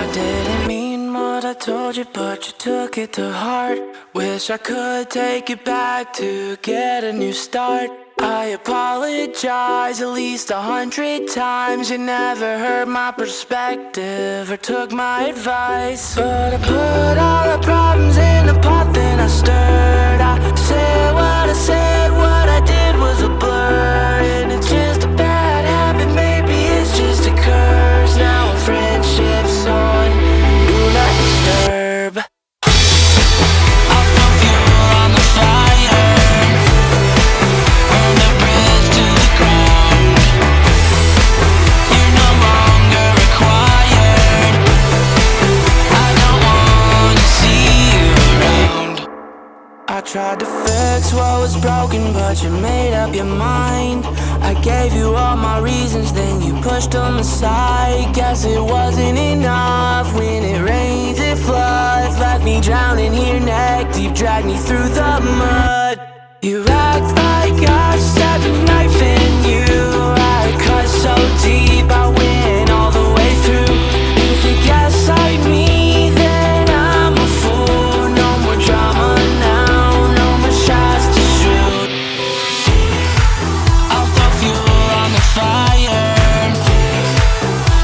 I didn't mean what I told you, but you took it to heart. Wish I could take it back to get a new start. I apologize at least 100 times. You never heard my perspective or took my advice. But I put all the problems in a pot, then I stirred. I said what I said, what I did was a blur. And it's just a bad habit, maybe it's just a curse. Now our friendship's on do not disturb. I'll throw fuel on the fire, burn the bridge to the ground. You're no longer required. I don't wanna see you around. I tried to fix what was broken, but you made up your mind. I gave you all my reasons, then you pushed them aside. Guess it wasn't enough. When it rains, it floods. Left me drowning here neck deep, dragged me through the mud. You act like I stabbed a knife in you. I cut so deep, I went all the way through. If you guess like me, then I'm a fool. No more drama now, no more shots to shoot. I'll throw fuel on the fire,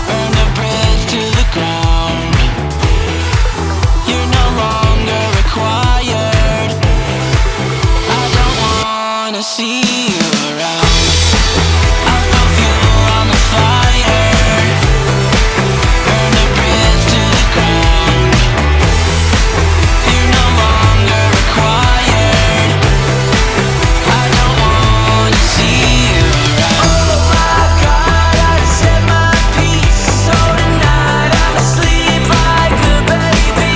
burn the bridge to the ground. You're no longer required. I don't wanna see you around. I'll throw fuel on the fire, burn the bridge to the ground. You're no longer required. I don't wanna see you around. Oh my God, I said my piece. So tonight I'ma sleep like a baby.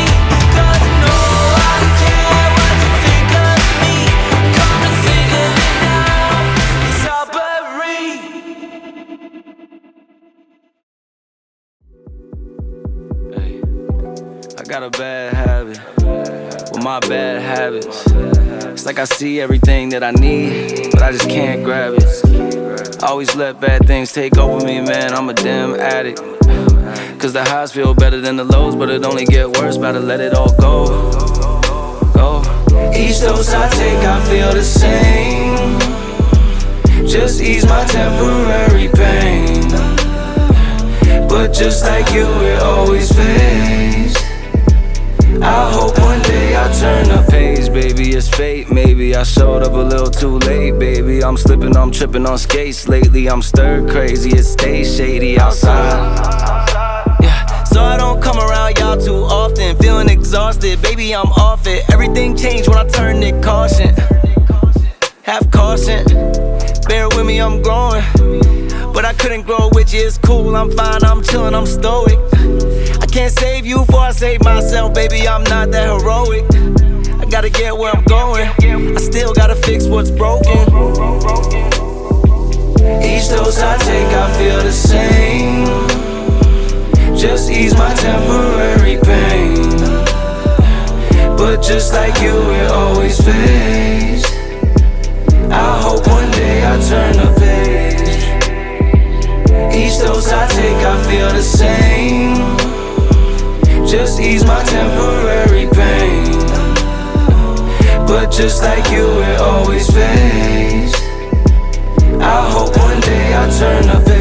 'Cause I know I don't care what you think of me. Come to think of it now, it's all buried. Hey, I got a bad habit with my bad habits. It's like I see everything that I need, but I just can't grab it. I always let bad things take over me, man, I'm a damn addict. Cause the highs feel better than the lows, but it only get worse, better let it all go. Each dose I take, I feel the same. Just ease my temporary pain. But just like you, it always fades. I hope one day I turn the page, baby, it's fate. Maybe I showed up a little too late, baby. I'm slipping, I'm tripping on skates lately. I'm stirred crazy, it stays shady outside. Yeah, so I don't come around y'all too often. Feeling exhausted, baby, I'm off it. Everything changed when I turned it caution. Have caution, bear with me, I'm growing. But I couldn't grow with you, it's cool, I'm fine, I'm chillin', I'm stoic. I can't save you before I save myself, baby, I'm not that heroic. I gotta get where I'm going, I still gotta fix what's broken. Each dose I take, I feel the same. Just ease my temporary pain. But just like you, it always fades. I hope one day I turn the page. Each dose I take, I feel the same. Just ease my temporary pain. But just like you, it always fades. I hope one day I turn the page.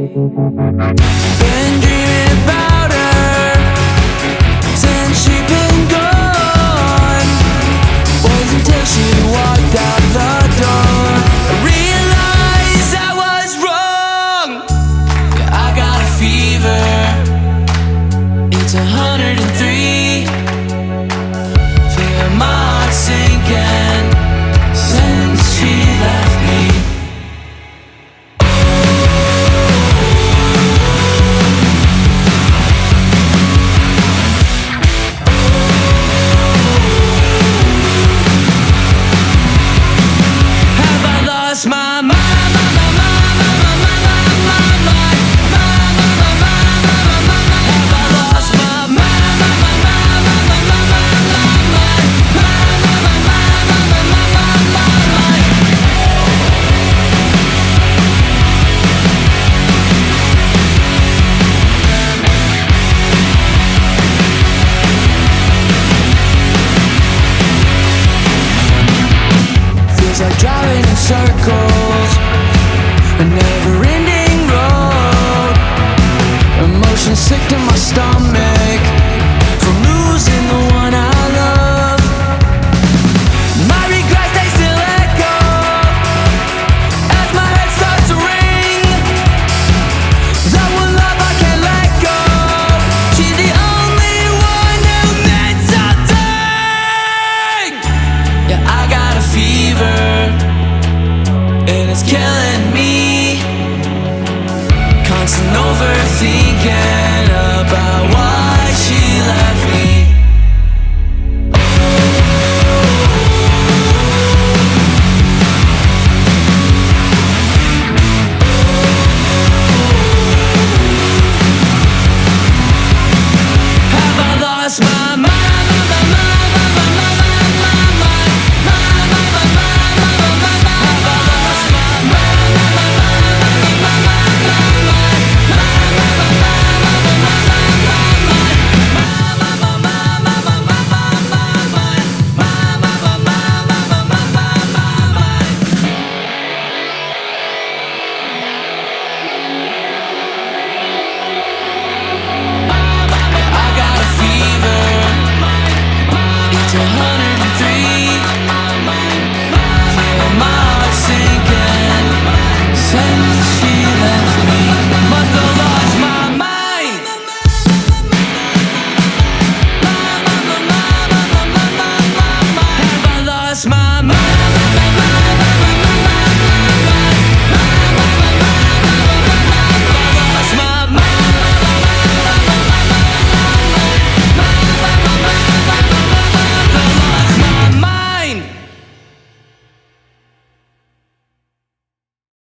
Been dreaming about her since she been gone. Was until she walked out the door I realized I was wrong. Yeah, I got a fever, it's 103. Feel my heart sinking since she left me. Have I lost my mind? Feels like driving in circles, a never-ending road. Emotions sick to my stomach from losing the one I love. My regrets, they still echo as my head starts to ring. That one love I can't let go, she's the only one who meant something. Yeah, I got a fever and it's killing